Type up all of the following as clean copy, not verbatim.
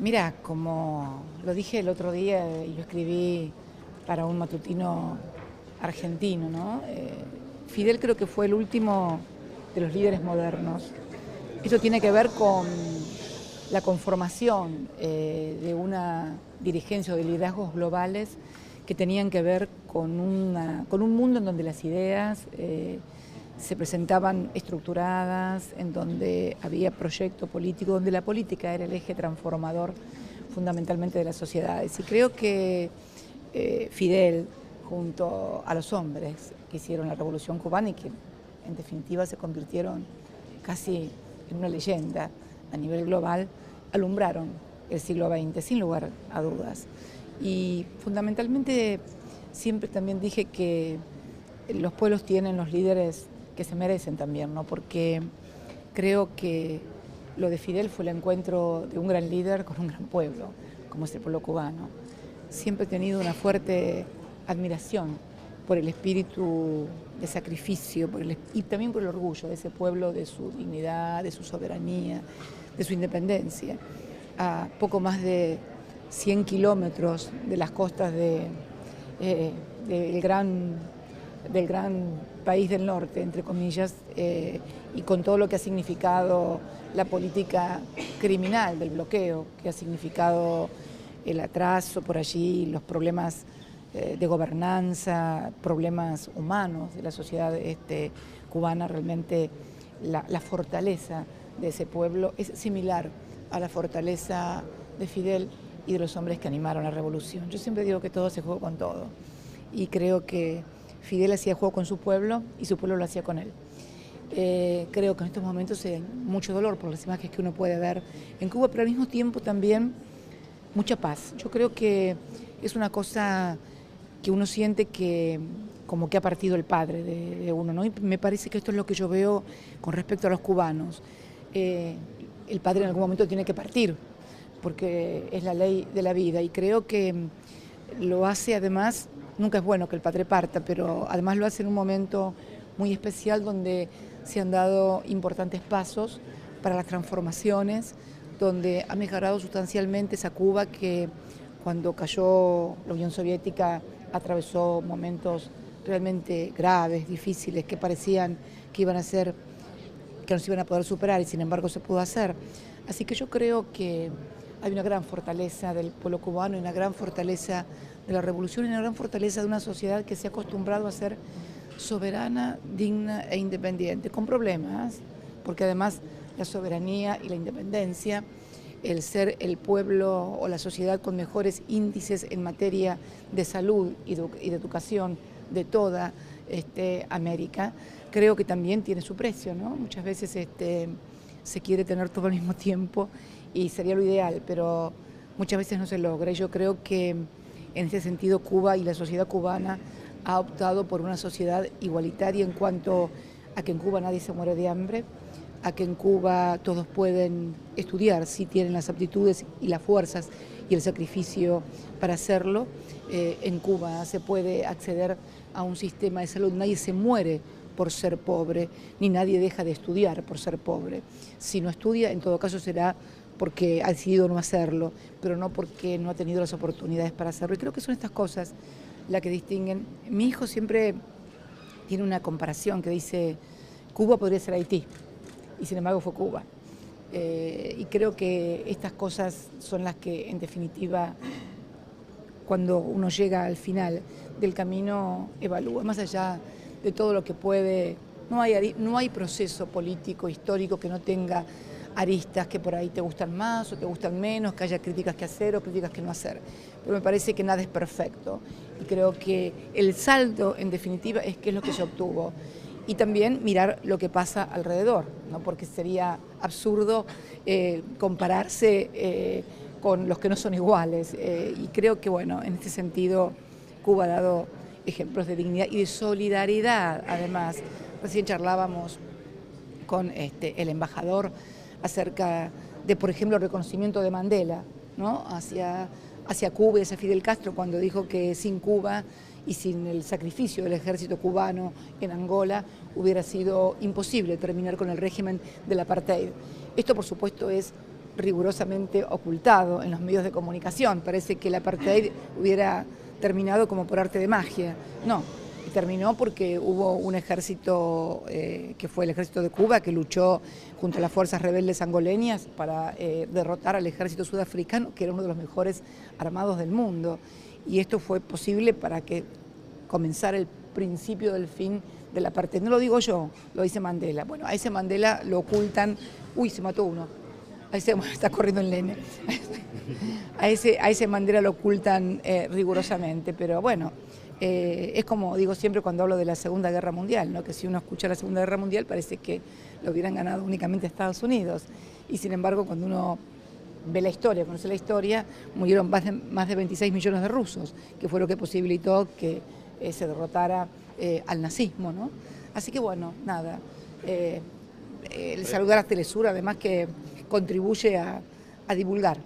Mira, como lo dije el otro día, yo escribí para un matutino argentino, ¿no? Fidel creo que fue el último de los líderes modernos. Esto tiene que ver con la conformación de una dirigencia o de liderazgos globales que tenían que ver con un mundo en donde las ideas se presentaban estructuradas, en donde había proyecto político, donde la política era el eje transformador fundamentalmente de las sociedades. Y creo que Fidel, junto a los hombres que hicieron la Revolución Cubana y que en definitiva se convirtieron casi en una leyenda a nivel global, alumbraron el siglo XX, sin lugar a dudas. Y fundamentalmente siempre también dije que los pueblos tienen los líderes que se merecen también, ¿no? Porque creo que lo de Fidel fue el encuentro de un gran líder con un gran pueblo, como es el pueblo cubano. Siempre he tenido una fuerte admiración por el espíritu de sacrificio y también por el orgullo de ese pueblo, de su dignidad, de su soberanía, de su independencia. A poco más de 100 kilómetros de las costas del gran país del norte, entre comillas, y con todo lo que ha significado la política criminal del bloqueo, que ha significado el atraso por allí, los problemas de gobernanza, problemas humanos de la sociedad cubana. Realmente la fortaleza de ese pueblo es similar a la fortaleza de Fidel y de los hombres que animaron la revolución. Yo siempre digo que todo se juega con todo y creo que Fidel hacía juego con su pueblo y su pueblo lo hacía con él. Creo que en estos momentos hay mucho dolor por las imágenes que uno puede ver en Cuba, pero al mismo tiempo también mucha paz. Yo creo que es una cosa que uno siente que como que ha partido el padre de uno, ¿no? Y me parece que esto es lo que yo veo con respecto a los cubanos. El padre en algún momento tiene que partir, porque es la ley de la vida, y creo que lo hace además, nunca es bueno que el padre parta, pero además lo hace en un momento muy especial donde se han dado importantes pasos para las transformaciones, donde ha mejorado sustancialmente esa Cuba que cuando cayó la Unión Soviética atravesó momentos realmente graves, difíciles, que parecían que iban a ser, que no se iban a poder superar, y sin embargo se pudo hacer. Así que yo creo que hay una gran fortaleza del pueblo cubano, y una gran fortaleza de la revolución, y una gran fortaleza de una sociedad que se ha acostumbrado a ser soberana, digna e independiente, con problemas, porque además la soberanía y la independencia, el ser el pueblo o la sociedad con mejores índices en materia de salud y de educación de toda América, creo que también tiene su precio, ¿no? Muchas veces se quiere tener todo al mismo tiempo y sería lo ideal, pero muchas veces no se logra. Y yo creo que en ese sentido Cuba y la sociedad cubana ha optado por una sociedad igualitaria en cuanto a que en Cuba nadie se muere de hambre, a que en Cuba todos pueden estudiar si tienen las aptitudes y las fuerzas y el sacrificio para hacerlo. En Cuba se puede acceder a un sistema de salud, nadie se muere por ser pobre, ni nadie deja de estudiar por ser pobre. Si no estudia, en todo caso será porque ha decidido no hacerlo, pero no porque no ha tenido las oportunidades para hacerlo. Y creo que son estas cosas las que distinguen. Mi hijo siempre tiene una comparación que dice, Cuba podría ser Haití, y sin embargo fue Cuba. Y creo que estas cosas son las que, en definitiva, cuando uno llega al final del camino, evalúa. Más allá de todo lo que puede, no hay proceso político, histórico que no tenga aristas que por ahí te gustan más o te gustan menos, que haya críticas que hacer o críticas que no hacer. Pero me parece que nada es perfecto. Y creo que el saldo, en definitiva, es qué es lo que se obtuvo. Y también mirar lo que pasa alrededor, ¿no? Porque sería absurdo compararse con los que no son iguales. Y creo que, bueno, en este sentido, Cuba ha dado ejemplos de dignidad y de solidaridad. Además, recién charlábamos con el embajador acerca de, por ejemplo, el reconocimiento de Mandela, ¿no? hacia Cuba y hacia Fidel Castro, cuando dijo que sin Cuba y sin el sacrificio del ejército cubano en Angola hubiera sido imposible terminar con el régimen del apartheid. Esto, por supuesto, es rigurosamente ocultado en los medios de comunicación. Parece que el apartheid hubiera terminado como por arte de magia. No, terminó porque hubo un ejército que fue el ejército de Cuba, que luchó junto a las fuerzas rebeldes angoleñas para derrotar al ejército sudafricano, que era uno de los mejores armados del mundo. Y esto fue posible para que comenzara el principio del fin de la parte. No lo digo yo, lo dice Mandela. Bueno, a ese Mandela lo ocultan. Uy, se mató uno. Ahí está corriendo el nene. A ese Mandela lo ocultan rigurosamente, pero bueno, es como digo siempre cuando hablo de la Segunda Guerra Mundial, ¿no? Que si uno escucha la Segunda Guerra Mundial parece que lo hubieran ganado únicamente Estados Unidos. Y sin embargo, cuando uno ve la historia, conoce la historia, murieron más de 26 millones de rusos, que fue lo que posibilitó que se derrotara al nazismo, ¿no? Así que bueno, nada, el saludar a Telesur, además que contribuye a divulgar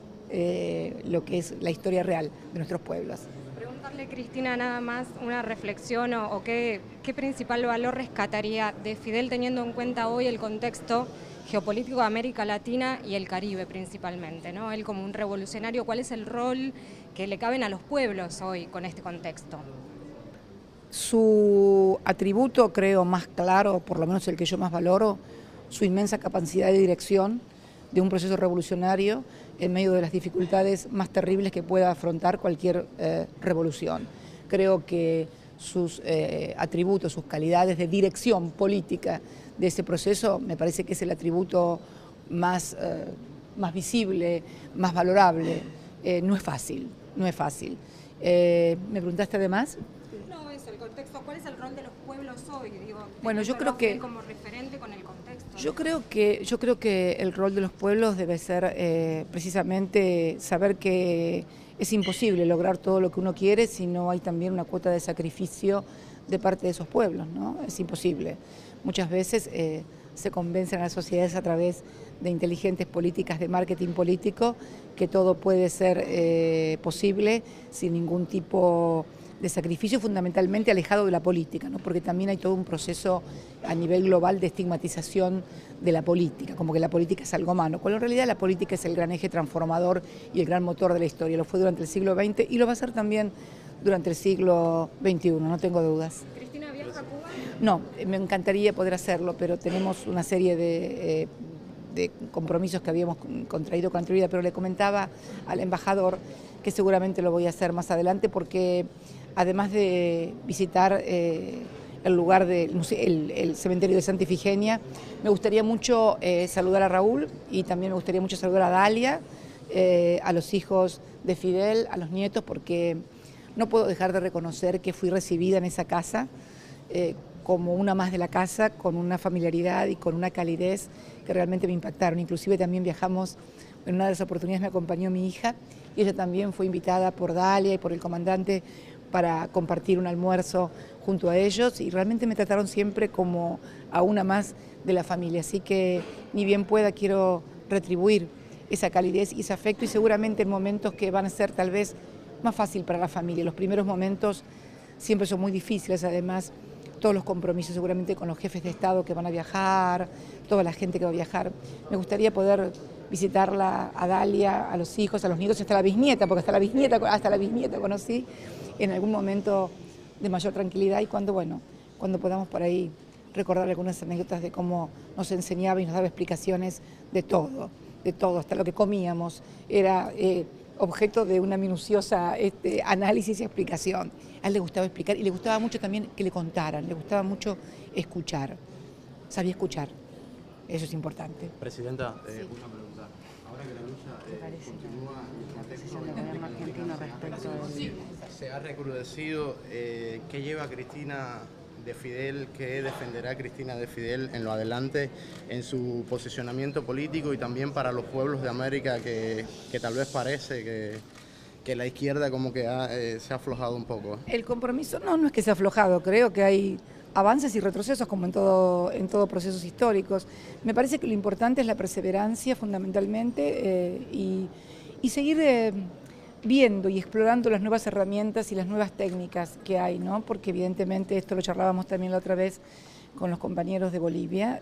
lo que es la historia real de nuestros pueblos. Preguntarle, Cristina, nada más una reflexión o qué principal valor rescataría de Fidel teniendo en cuenta hoy el contexto geopolítico de América Latina y el Caribe principalmente, ¿no? Él como un revolucionario, ¿cuál es el rol que le caben a los pueblos hoy con este contexto? Su atributo, creo, más claro, por lo menos el que yo más valoro, su inmensa capacidad de dirección de un proceso revolucionario en medio de las dificultades más terribles que pueda afrontar cualquier revolución. Creo que sus atributos, sus calidades de dirección política de ese proceso, me parece que es el atributo más visible, más valorable. No es fácil, no es fácil. ¿Me preguntaste además? No, eso, el contexto. ¿Cuál es el rol de los pueblos hoy? Digo, bueno, yo creo que como referente con el contexto. Yo creo que el rol de los pueblos debe ser precisamente saber que es imposible lograr todo lo que uno quiere si no hay también una cuota de sacrificio de parte de esos pueblos, ¿no? Es imposible. Muchas veces se convencen a las sociedades a través de inteligentes políticas de marketing político que todo puede ser posible sin ningún tipo de sacrificio, fundamentalmente alejado de la política, ¿no? Porque también hay todo un proceso a nivel global de estigmatización de la política, como que la política es algo malo, cuando en realidad la política es el gran eje transformador y el gran motor de la historia. Lo fue durante el siglo XX y lo va a ser también durante el siglo XXI, no tengo dudas. ¿Cristina viaja a Cuba? No, me encantaría poder hacerlo, pero tenemos una serie de compromisos que habíamos contraído con anterioridad, pero le comentaba al embajador que seguramente lo voy a hacer más adelante porque además de visitar el lugar el cementerio de Santa Ifigenia, me gustaría mucho saludar a Raúl y también me gustaría mucho saludar a Dalia, a los hijos de Fidel, a los nietos, porque no puedo dejar de reconocer que fui recibida en esa casa como una más de la casa, con una familiaridad y con una calidez que realmente me impactaron. Inclusive también viajamos, en una de las oportunidades me acompañó mi hija y ella también fue invitada por Dalia y por el comandante para compartir un almuerzo junto a ellos y realmente me trataron siempre como a una más de la familia, así que ni bien pueda quiero retribuir esa calidez y ese afecto y seguramente en momentos que van a ser tal vez más fácil para la familia. Los primeros momentos siempre son muy difíciles, además todos los compromisos seguramente con los jefes de Estado que van a viajar, toda la gente que va a viajar. Me gustaría poder visitarla a Dalia, a los hijos, a los nietos, hasta la bisnieta, porque hasta la bisnieta conocí en algún momento de mayor tranquilidad y cuando podamos por ahí recordar algunas anécdotas de cómo nos enseñaba y nos daba explicaciones de todo, hasta lo que comíamos, era objeto de una minuciosa análisis y explicación. A él le gustaba explicar y le gustaba mucho también que le contaran, le gustaba mucho escuchar, sabía escuchar, eso es importante. Presidenta, Sí. una pregunta. Ahora que la lucha continúa en el contexto se ha recrudecido, ¿qué lleva Cristina de Fidel, qué defenderá Cristina de Fidel en lo adelante en su posicionamiento político y también para los pueblos de América que tal vez parece que la izquierda como que se ha aflojado un poco? El compromiso no es que se ha aflojado, creo que hay avances y retrocesos como en todo procesos históricos. Me parece que lo importante es la perseverancia fundamentalmente y seguir viendo y explorando las nuevas herramientas y las nuevas técnicas que hay, ¿no? Porque evidentemente esto lo charlábamos también la otra vez con los compañeros de Bolivia,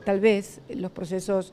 tal vez los procesos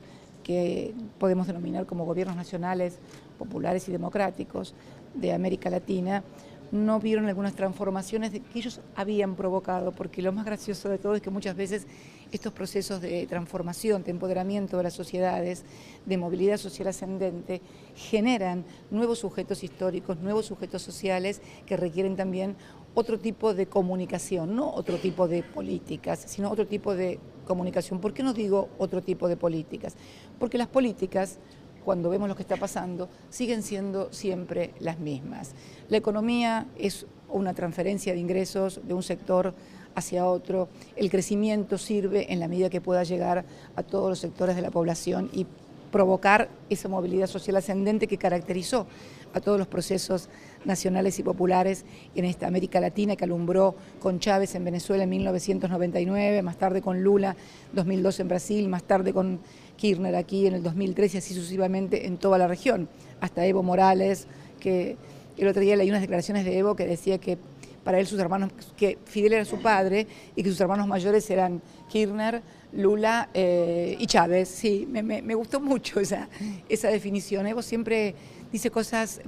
que podemos denominar como gobiernos nacionales, populares y democráticos de América Latina, no vieron algunas transformaciones que ellos habían provocado, porque lo más gracioso de todo es que muchas veces estos procesos de transformación, de empoderamiento de las sociedades, de movilidad social ascendente, generan nuevos sujetos históricos, nuevos sujetos sociales que requieren también otro tipo de comunicación, no otro tipo de políticas, sino otro tipo de comunicación. ¿Por qué no digo otro tipo de políticas? Porque las políticas, cuando vemos lo que está pasando, siguen siendo siempre las mismas. La economía es una transferencia de ingresos de un sector hacia otro. El crecimiento sirve en la medida que pueda llegar a todos los sectores de la población y provocar esa movilidad social ascendente que caracterizó a todos los procesos nacionales y populares en esta América Latina, que alumbró con Chávez en Venezuela en 1999, más tarde con Lula 2002 en Brasil, más tarde con Kirchner aquí en el 2013 y así sucesivamente en toda la región, hasta Evo Morales, que el otro día leí unas declaraciones de Evo que decía que para él sus hermanos, que Fidel era su padre y que sus hermanos mayores eran Kirchner, Lula y Chávez. Sí, me gustó mucho esa definición. Evo siempre dice cosas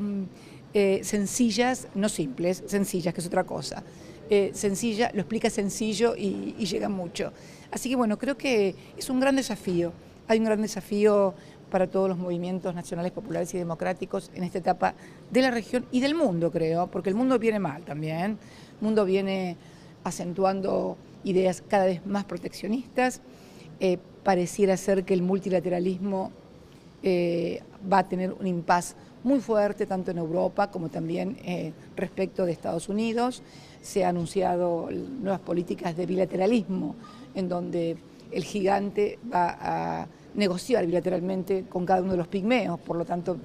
sencillas, no simples, sencillas, que es otra cosa. Sencilla, lo explica sencillo y llega mucho. Así que bueno, creo que es un gran desafío. Hay un gran desafío para todos los movimientos nacionales, populares y democráticos en esta etapa de la región y del mundo, creo, porque el mundo viene mal también. El mundo viene acentuando ideas cada vez más proteccionistas. Pareciera ser que el multilateralismo va a tener un impas muy fuerte, tanto en Europa como también respecto de Estados Unidos. Se han anunciado nuevas políticas de bilateralismo, en donde el gigante va a negociar bilateralmente con cada uno de los pigmeos, por lo tanto,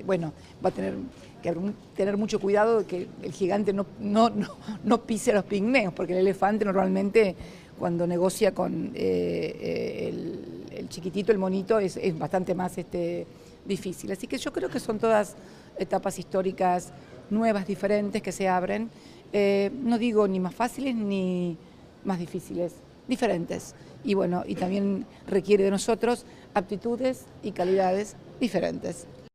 bueno, va a tener que tener mucho cuidado de que el gigante no pise a los pigmeos, porque el elefante normalmente cuando negocia con el chiquitito, el monito, es bastante más difícil. Así que yo creo que son todas etapas históricas nuevas, diferentes, que se abren, no digo ni más fáciles ni más difíciles, diferentes. Y bueno, y también requiere de nosotros aptitudes y calidades diferentes.